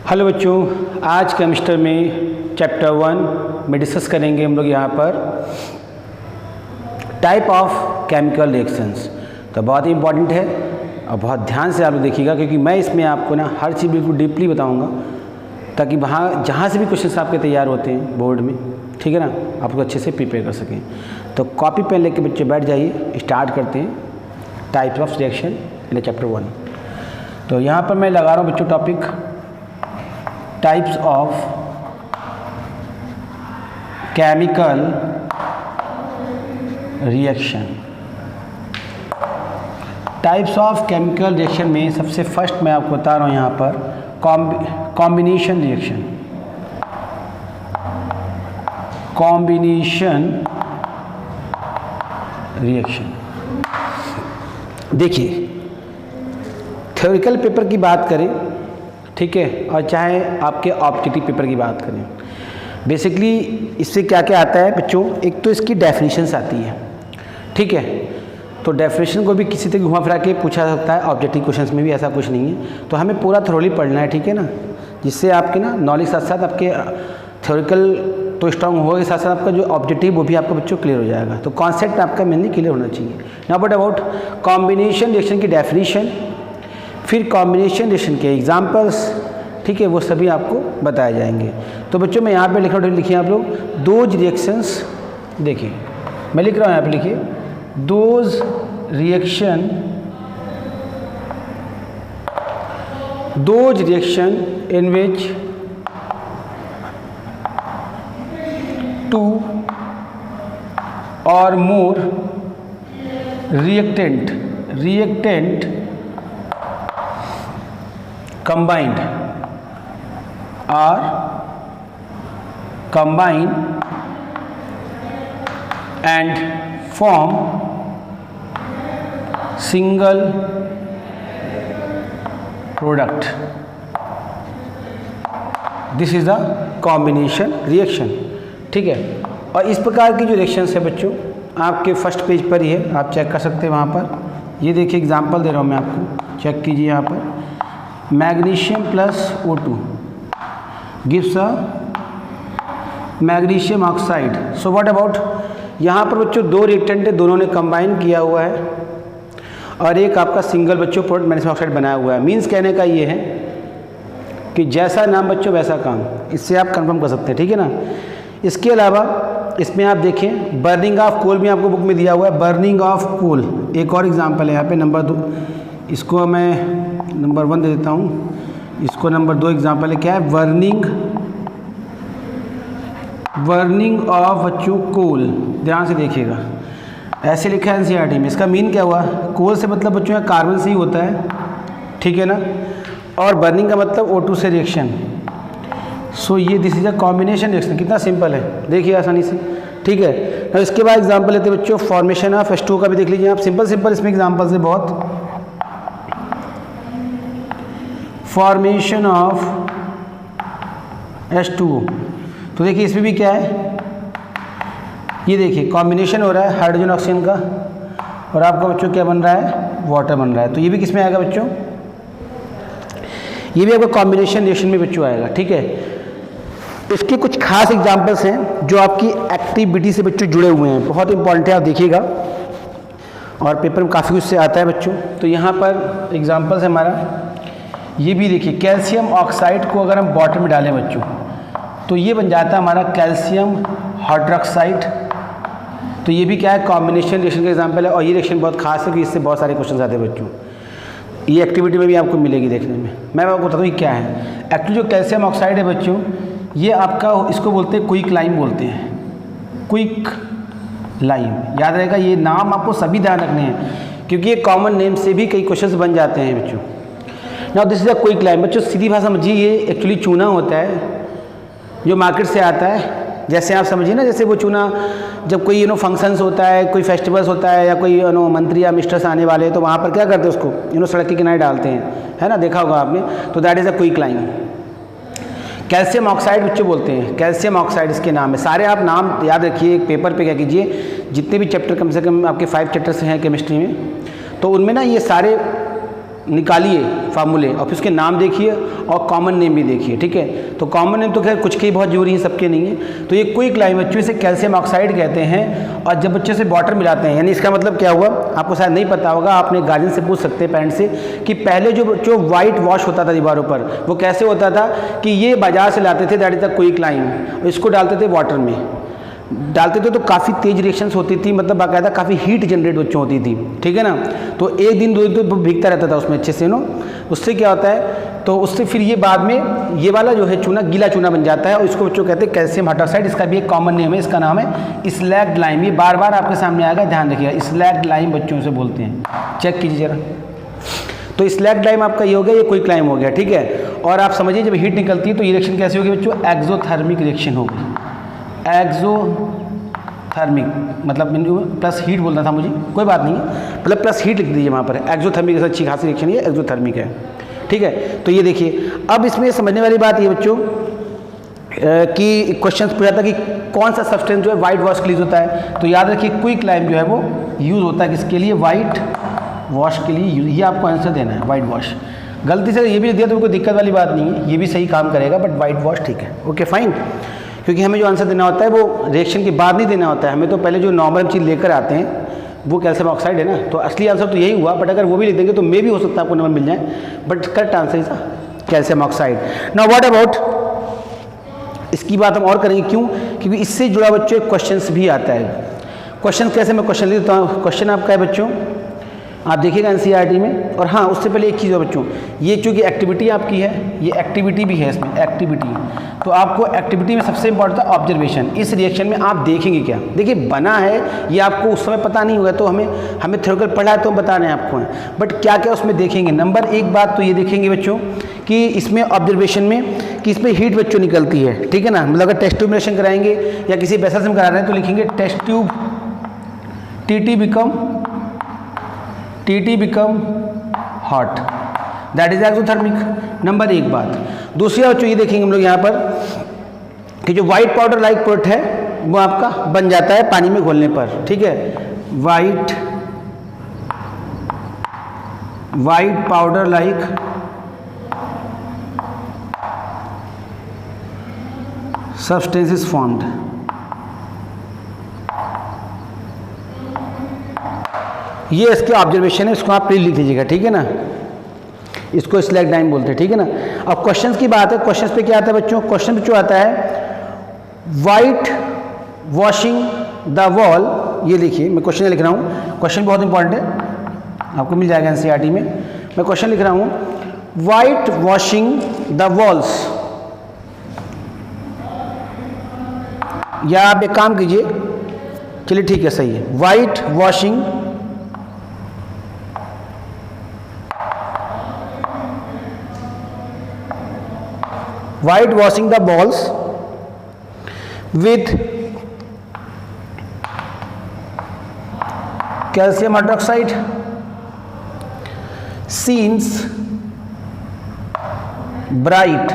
Hello बच्चों, आज chemistry में चैप्टर 1 में डिस्कस करेंगे हम लोग यहाँ पर टाइप ऑफ केमिकल रिएक्शंस। तो बहुत ही इंपॉर्टेंट है और बहुत ध्यान से आप लोग देखिएगा, क्योंकि मैं इसमें आपको ना हर चीज़ बिल्कुल डीपली बताऊँगा, ताकि वहाँ जहाँ से भी क्वेश्चन आपके तैयार होते हैं बोर्ड में, ठीक है ना, आप लोग अच्छे से प्रिपेयर कर सकें। तो कॉपी पेन लेके बच्चे बैठ जाइए, स्टार्ट करते हैं types of reaction in chapter 1। तो यहाँ पर मैं लगा रहा हूँ बच्चों topic types of chemical reaction. Types of chemical reaction में सबसे फर्स्ट मैं आपको बता रहा हूँ यहाँ पर कॉम्बिनेशन रिएक्शन। कॉम्बिनेशन रिएक्शन देखिए, थ्योरिटिकल पेपर की बात करें, ठीक है, और चाहे आपके ऑब्जेक्टिव पेपर की बात करें, बेसिकली इससे क्या क्या आता है बच्चों। एक तो इसकी डेफिनेशंस आती है, ठीक है, तो डेफिनेशन को भी किसी तरह घुमा फिरा के पूछा जा सकता है। ऑब्जेक्टिव क्वेश्चंस में भी ऐसा कुछ नहीं है, तो हमें पूरा थोरोली पढ़ना है, ठीक है ना, जिससे आपके ना नॉलेज साथ साथ आपके थ्योरिटिकल तो स्ट्रांग होगा, के साथ साथ आपका जो ऑब्जेक्टिव वो भी आपका बच्चों क्लियर हो जाएगा। तो कॉन्सेप्ट आपका मेनली क्लियर होना चाहिए। Now but about combination reaction की डेफिनेशन, फिर कॉम्बिनेशन रिएक्शन के एग्जाम्पल्स, ठीक है, वो सभी आपको बताए जाएंगे। तो बच्चों मैं यहाँ पे लिख रहा हूँ, लिखिए आप लोग दोज रिएक्शंस। देखिए मैं लिख रहा हूँ यहाँ पे, लिखिए those reaction in which two और more reactant combined and form single product. This is the combination reaction, ठीक है। और इस प्रकार की जो रिएक्शंस है बच्चों आपके फर्स्ट पेज पर ही है, आप चेक कर सकते हैं वहाँ पर। ये देखिए एग्जांपल दे रहा हूँ मैं आपको, चेक कीजिए यहाँ पर। Magnesium plus O2 gives a magnesium oxide. So what about, यहाँ पर बच्चों दो रिएक्टेंट है, दोनों ने कंबाइन किया हुआ है, और एक आपका सिंगल बच्चों प्रोडक्ट मैग्नीशियम ऑक्साइड बनाया हुआ है। मीन्स कहने का ये है कि जैसा नाम बच्चों वैसा काम, इससे आप कंफर्म कर सकते हैं, ठीक है ना। इसके अलावा इसमें आप देखें बर्निंग ऑफ कोल भी आपको बुक में दिया हुआ है। बर्निंग ऑफ कोल एक और एग्जांपल है यहाँ पे, नंबर 2। इसको मैं नंबर 1 दे देता हूँ, इसको नंबर 2 एग्जांपल है। क्या है? बर्निंग ऑफ बच्चों कोल। ध्यान से देखिएगा, ऐसे लिखा है एनसीईआरटी में। इसका मीन क्या हुआ? कोल से मतलब बच्चों यहाँ कार्बन से ही होता है, ठीक है ना, और बर्निंग का मतलब O2 से रिएक्शन। सो ये this is a combination reaction. कितना सिंपल है, देखिए आसानी से, ठीक है। तो इसके बाद एग्जांपल लेते हैं बच्चों फॉर्मेशन ऑफ H2O का भी देख लीजिए आप। सिंपल इसमें एग्जांपल्स है बहुत। फॉर्मेशन ऑफ H2O, तो देखिए इसमें भी क्या है, ये देखिए कॉम्बिनेशन हो रहा है हाइड्रोजन ऑक्सीजन का, और आपका बच्चों क्या बन रहा है? वाटर बन रहा है। तो ये भी किस में आएगा बच्चों? ये भी आपका कॉम्बिनेशन रिएक्शन में बच्चों आएगा, ठीक है। इसके कुछ खास एग्जांपल्स हैं जो आपकी एक्टिविटी से बच्चों जुड़े हुए हैं, बहुत इंपॉर्टेंट है, आप देखिएगा, और पेपर में काफ़ी कुछ से आता है बच्चों। तो यहाँ पर एग्जांपल्स है हमारा, ये भी देखिए कैल्शियम ऑक्साइड को अगर हम वाटर में डालें बच्चों, तो ये बन जाता है हमारा कैल्शियम हाइड्रोक्साइड। तो ये भी क्या है? कॉम्बिनेशन रिएक्शन का एग्जाम्पल है, और ये रिएक्शन बहुत खास है कि इससे बहुत सारे क्वेश्चन आते हैं बच्चों। ये एक्टिविटी में भी आपको मिलेगी देखने में। मैं आपको बताता हूँ ये क्या है। एक्चुअली जो कैल्शियम ऑक्साइड है बच्चों, ये आपका, इसको बोलते हैं क्विक लाइम बोलते हैं, क्विक लाइम। याद रहेगा, ये नाम आपको सभी ध्यान रखने हैं, क्योंकि ये कॉमन नेम से भी कई क्वेश्चंस बन जाते हैं बच्चों। Now this is a quick lime. बच्चों सीधी भाषा समझिए, ये एक्चुअली चूना होता है जो मार्केट से आता है। जैसे आप समझिए ना, जैसे वो चूना जब कोई फंक्शंस होता है, कोई फेस्टिवल्स होता है, या कोई मंत्री या मिनिस्टर्स आने वाले हैं, तो वहाँ पर क्या करते हैं, उसको सड़क के किनारे डालते हैं, है ना, देखा होगा आपने। तो that is a quick lime. Calcium oxide बच्चों बोलते हैं, कैल्शियम ऑक्साइड इसके नाम है। सारे आप नाम याद रखिए, एक पेपर पे क्या कीजिए, जितने भी चैप्टर कम से कम आपके 5 चैप्टर्स हैं केमिस्ट्री में, तो उनमें ना ये सारे निकालिए फार्मूले और फिर उसके नाम देखिए और कॉमन नेम भी देखिए, ठीक है। तो कॉमन नेम तो खैर कुछ के ही बहुत जरूरी है, सबके नहीं है। तो ये क्विक लाइम बच्चों से कैल्शियम ऑक्साइड कहते हैं। और जब बच्चे से वाटर मिलाते हैं, यानी इसका मतलब क्या हुआ, आपको शायद नहीं पता होगा, आपने गार्जियन से पूछ सकते हैं, पेरेंट्स से, कि पहले जो वाइट वॉश होता था दीवारों पर, वो कैसे होता था कि ये बाजार से लाते थे, that is the quick lime, इसको डालते थे वाटर में, डालते थे तो काफ़ी तेज रिएक्शंस होती थी, मतलब बाकायदा काफ़ी हीट जनरेट बच्चों होती थी, ठीक है ना। तो एक दिन 2 दिन तो भीगता रहता था उसमें अच्छे से, नो, उससे क्या होता है, तो उससे फिर ये बाद में ये वाला जो है चूना गीला चूना बन जाता है और इसको बच्चों कहते हैं कैल्शियम हाइड्रोक्साइड। इसका भी एक कॉमन नेम है, इसका नाम है स्लैग्ड लाइम। ये बार बार आपके सामने आएगा, ध्यान रखिएगा, स्लैग्ड लाइम बच्चों से बोलते हैं, चेक कीजिए जरा। तो स्लैग्ड लाइम आपका ये हो गया, ये क्विक लाइम हो गया, ठीक है। और आप समझिए जब हीट निकलती है तो ये रिएक्शन कैसे होगी बच्चों, एक्सोथर्मिक रिएक्शन होगी। एक्सोथर्मिक मतलब प्लस हीट बोलना था मुझे, कोई बात नहीं है, मतलब प्लस हीट लिख दीजिए वहाँ पर। एक्सोथर्मिक ऐसा अच्छी खासी रिएक्शन, ये एक्सोथर्मिक है, ठीक है। तो ये देखिए, अब इसमें समझने वाली बात ये बच्चों कि क्वेश्चन पूछा था कि कौन सा सब्सटेंस जो है वाइट वॉश के लिए होता है। तो याद रखिए क्विक लाइम जो है वो यूज़ होता है किसके लिए, वाइट वॉश के लिए यूज। ये आपको आंसर देना है, वाइट वॉश। गलती से ये भी दिया तो कोई दिक्कत वाली बात नहीं है, ये भी सही काम करेगा, बट वाइट वॉश ठीक है, ओके फाइन। क्योंकि हमें जो आंसर देना होता है वो रिएक्शन के बाद नहीं देना होता है, हमें तो पहले जो नॉर्मल चीज़ लेकर आते हैं वो कैल्शियम ऑक्साइड है ना, तो असली आंसर तो यही हुआ। बट अगर वो भी लिख देंगे तो मे भी हो सकता है आपको नंबर मिल जाए, but correct answer is calcium oxide. Now what about, इसकी बात हम और करेंगे, क्यों, क्योंकि इससे जुड़ा बच्चों एक क्वेश्चन भी आता है। क्वेश्चन कैसे, मैं क्वेश्चन लिख देता हूँ। क्वेश्चन आपका है बच्चों, आप देखिएगा एनसीईआरटी में। और हाँ, उससे पहले एक चीज़ है बच्चों, ये चूँकि एक्टिविटी आपकी है, ये एक्टिविटी भी है इसमें, एक्टिविटी, तो आपको एक्टिविटी में सबसे इंपॉर्टेंट था ऑब्जर्वेशन। इस रिएक्शन में आप देखेंगे क्या, देखिए बना है ये आपको उस समय पता नहीं होगा, तो हमें थ्योरेटिकल पढ़ा है तो हम बता रहे हैं आपको, बट क्या क्या उसमें देखेंगे। नंबर एक बात तो ये देखेंगे बच्चों कि इसमें ऑब्जर्वेशन में कि इसमें हीट बच्चों निकलती है, ठीक है ना। मतलब अगर टेस्ट ट्यूब रिएक्शन कराएंगे या किसी वेसल से हम करा रहे हैं तो लिखेंगे टेस्ट ट्यूब, टी become hot, that is exothermic. Number एक बात। दूसरी बच्चों ये देखेंगे हम लोग यहाँ पर कि जो वाइट पाउडर लाइक प्रोडक्ट है वो आपका बन जाता है पानी में घोलने पर, ठीक है। White powder like substance is formed। ये इसके ऑब्जर्वेशन है, इसको आप प्लीज लिख दीजिएगा, ठीक है ना। इसको स्लैग्ड लाइम बोलते हैं, ठीक है ना। अब क्वेश्चंस की बात है, क्वेश्चंस पे क्या आता है बच्चों, क्वेश्चन जो आता है वाइट वॉशिंग द वॉल। ये लिखिए, मैं क्वेश्चन लिख रहा हूँ, क्वेश्चन बहुत इंपॉर्टेंट है, आपको मिल जाएगा एनसीईआरटी में। मैं क्वेश्चन लिख रहा हूँ, वाइट वॉशिंग द वॉल्स, या आप एक काम कीजिए, चलिए ठीक है, सही है, white washing the balls with calcium hydroxide seems bright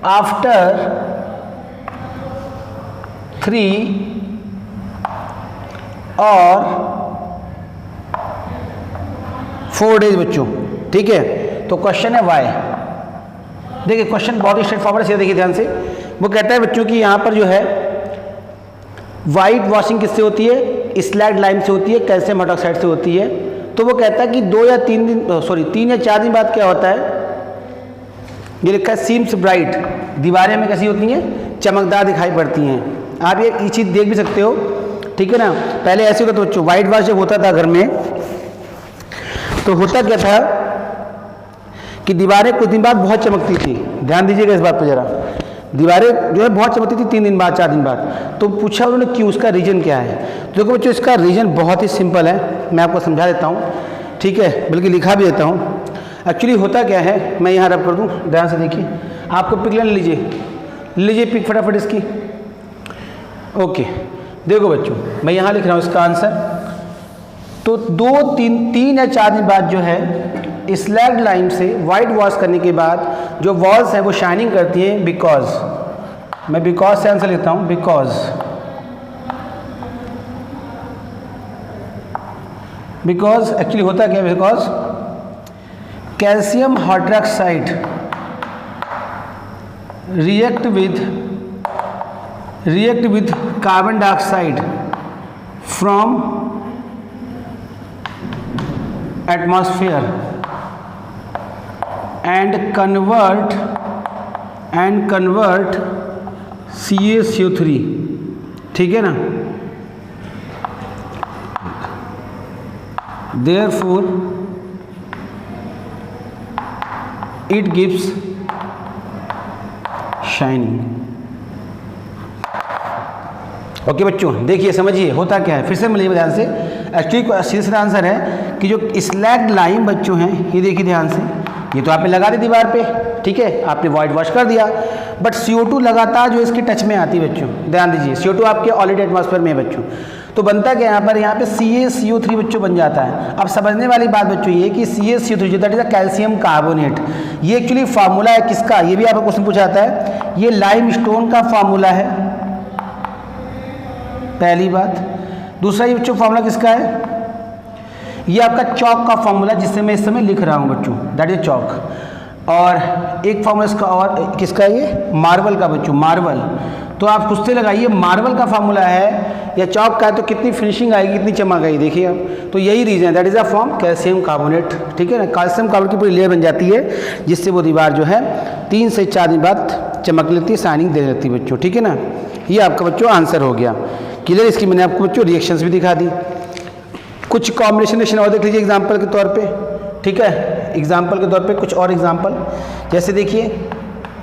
after 3 or 4 days बच्चों, ठीक है। तो क्वेश्चन है वाई। देखिए क्वेश्चन बहुत ही स्ट्रेट फॉरवर्ड है, देखिए ध्यान से। वो कहता है बच्चों कि यहाँ पर जो है वाइट वॉशिंग किससे होती है, स्लैग्ड लाइम से होती है, कैल्शियम हाइड्रोक्साइड से होती है। तो वो कहता है कि 3 या 4 दिन बाद क्या होता है, ये लिखा है सीम्स ब्राइट, दीवारें हमें कैसी होती हैं, चमकदार दिखाई पड़ती हैं। आप ये चीज़ देख भी सकते हो, ठीक है ना। पहले ऐसे होता था बच्चों, वाइट वॉश जब होता था घर में तो होता क्या था कि दीवारें कुछ दिन बाद बहुत चमकती थी। ध्यान दीजिएगा इस बात पर जरा, दीवारें जो है बहुत चमकती थी 3 दिन बाद 4 दिन बाद। तो पूछा उन्होंने क्यों, उसका रीजन क्या है। तो देखो बच्चों, इसका रीजन बहुत ही सिंपल है, मैं आपको समझा देता हूँ, ठीक है, बल्कि लिखा भी देता हूँ। एक्चुअली होता क्या है, मैं यहाँ रब कर दूँ, ध्यान से देखिए। आपको पिक ले लीजिए पिक फटाफट इसकी। ओके, देखो बच्चों, मैं यहाँ लिख रहा हूँ इसका आंसर। तो 3 या 4 दिन बाद जो है स्लैग्ड लाइम से वाइट वॉश करने के बाद जो वॉल्स हैं वो शाइनिंग करती हैं, बिकॉज, मैं बिकॉज से आंसर लेता हूँ, बिकॉज बिकॉज एक्चुअली होता क्या है, because calcium hydroxide react with carbon dioxide from atmosphere and convert CaCO3, ठीक है ना। Therefore it gives shining. Okay बच्चों, देखिए समझिए होता क्या है, फिर से मिलिए ध्यान से। एक्चुअली सीधा आंसर है कि जो स्लैग लाइम बच्चों हैं, ये देखिए ध्यान से, ये तो आपने लगा दी दीवार पे, ठीक है, आपने वाइट वॉश कर दिया, बट CO2 लगातार जो इसके टच में आती है बच्चों, ध्यान दीजिए, CO2 आपके ऑलरेडी एटमॉस्फेयर में है बच्चों, तो बनता क्या यहाँ पे CaCO3 बच्चों बन जाता है। अब समझने वाली बात बच्चों ये कि CaCO3 जो दैट इज कैल्शियम कार्बोनेट, ये एक्चुअली फार्मूला है किसका, ये भी आपको क्वेश्चन पूछा जाता है, ये लाइम स्टोन का फार्मूला है, पहली बात। दूसरा ये बच्चों फार्मूला किसका है, ये आपका चौक का फार्मूला जिससे मैं इस समय लिख रहा हूँ बच्चों, दैट इज चौक। और एक फार्मूला इसका और किसका है, ये मार्बल का बच्चों, मार्बल। तो आप खुद से लगाइए, मार्बल का फार्मूला है या चौक का है, तो कितनी फिनिशिंग आएगी, कितनी चमक आएगी, देखिए आप। तो यही रीजन है, that is a form calcium carbonate, ठीक है ना। कैल्शियम कार्बोनेट की पूरी लेयर बन जाती है, जिससे वो दीवार जो है 3 से 4 दिन बाद चमक लेती है, शाइनिंग दे लेती है बच्चों, ठीक है ना। ये आपका बच्चों आंसर हो गया क्लियर। इसकी मैंने आपको बच्चों रिएक्शंस भी दिखा दी, कुछ कॉम्बिनेशन और देख लीजिए एग्जाम्पल के तौर पे, ठीक है। एग्जाम्पल के तौर पे कुछ और एग्जाम्पल, जैसे देखिए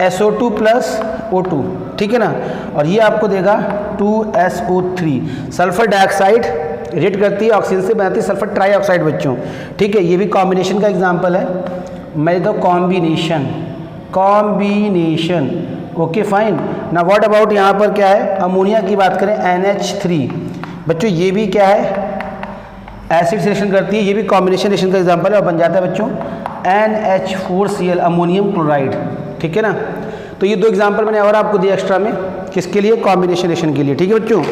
SO2 + O2, ठीक है ना, और ये आपको देगा 2SO3, सल्फर डाइऑक्साइड रिएक्ट करती है, ऑक्सीजन से बनाती है सल्फर ट्राईऑक्साइड बच्चों, ठीक है। ये भी कॉम्बिनेशन का एग्जाम्पल है, मैं तो कॉम्बिनेशन, ओके फाइन ना। व्हाट अबाउट यहाँ पर क्या है, अमोनिया की बात करें NH3 बच्चों, ये भी क्या है, एसिड से रिएक्शन करती है, ये भी कॉम्बिनेशन रिएक्शन का एग्जांपल है, और बन जाता है बच्चों NH4Cl अमोनियम क्लोराइड, ठीक है ना। तो ये 2 एग्जांपल मैंने और आपको दिया एक्स्ट्रा में, किसके लिए, कॉम्बिनेशन रिएक्शन के लिए, ठीक है बच्चों।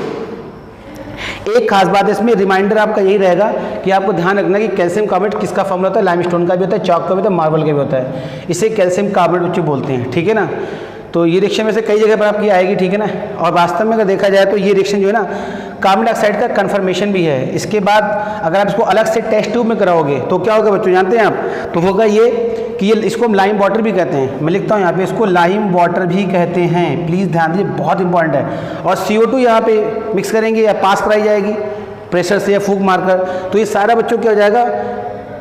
एक खास बात है इसमें, रिमाइंडर आपका यही रहेगा कि आपको ध्यान रखना कि कैल्शियम कार्बोनेट किसका फॉर्मूला होता है, लाइमस्टोन का भी होता है, चौक का भी होता है, मार्बल का भी होता है, इसे कैल्शियम कार्बोनेट बच्चों बोलते हैं, ठीक है ना। तो ये रिएक्शन में से कई जगह पर आपकी आएगी, ठीक है ना। और वास्तव में अगर देखा जाए तो ये रिएक्शन जो है ना कार्बन डाइऑक्साइड का कन्फर्मेशन भी है। इसके बाद अगर आप इसको अलग से टेस्ट ट्यूब में कराओगे तो क्या होगा बच्चों, जानते हैं आप, तो होगा ये कि ये इसको हम लाइम वाटर भी कहते हैं, मैं लिखता हूँ यहाँ पे, इसको लाइम वाटर भी कहते हैं, प्लीज़ ध्यान दीजिए, बहुत इंपॉर्टेंट है। और CO2 यहाँ पे मिक्स करेंगे या पास कराई जाएगी प्रेशर से या फूंक मारकर, तो ये सारा बच्चों क्या हो जाएगा,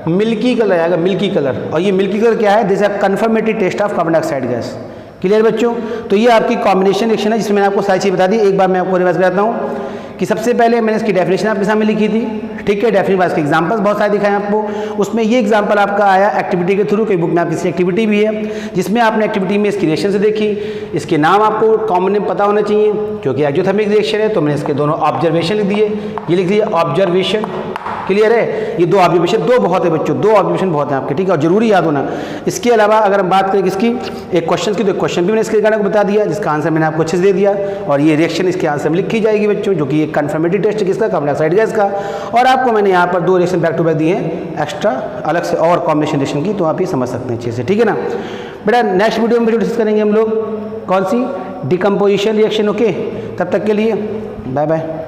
मिल्की कलर आएगा, मिल्की कलर। और ये मिल्की कलर क्या है, this is a confirmatory test of carbon dioxide gas, clear बच्चों। तो ये आपकी कॉम्बिनेशन रिएक्शन है, जिसमें मैंने आपको सारी चीज़ बता दी। एक बार मैं आपको रिवाइज कराता हूँ कि सबसे पहले मैंने इसकी डेफिनेशन आपके सामने लिखी थी, ठीक है, डेफिनेशन बाद इसके एग्जांपल्स बहुत सारे दिखाए आपको। उसमें ये एग्जांपल आपका आया एक्टिविटी के थ्रू, कई बुक में आपकी किसी एक्टिविटी भी है, जिसमें आपने एक्टिविटी में इसकी रिएक्शन से देखी, इसके नाम आपको कॉमन नेम पता होना चाहिए, क्योंकि एक्सोथर्मिक रिएक्शन है, तो मैंने इसके दोनों ऑब्जर्वेशन लिख दिए, ये लिख दिए ऑब्जर्वेशन, क्लियर है। ये 2 ऑब्जर्वेशन, 2 बहुत है बच्चों, 2 ऑब्जर्वेशन बहुत हैं आपके, ठीक है, और जरूरी याद होना। इसके अलावा अगर हम बात करें किसकी, एक क्वेश्चन की, तो एक क्वेश्चन भी मैंने इसके गाने को बता दिया, जिसका आंसर मैंने आपको अच्छे से दे दिया, और ये रिएक्शन इसके आंसर में लिखी जाएगी बच्चों, जो कि एक कन्फर्मेटरी टेस्ट है किसका, कार्बन डाइऑक्साइड गैस का। और आपको मैंने यहाँ पर 2 रिएक्शन बैक टू बैक दिए हैं एक्स्ट्रा अलग से और कॉम्बिनेशन रिएक्शन की, तो आप ये समझ सकते हैं अच्छे से, ठीक है ना। बेटा नेक्स्ट वीडियो में डिस्कस करेंगे हम लोग कौन सी, डिकम्पोजिशन रिएक्शन, ओके। तब तक के लिए बाय बाय।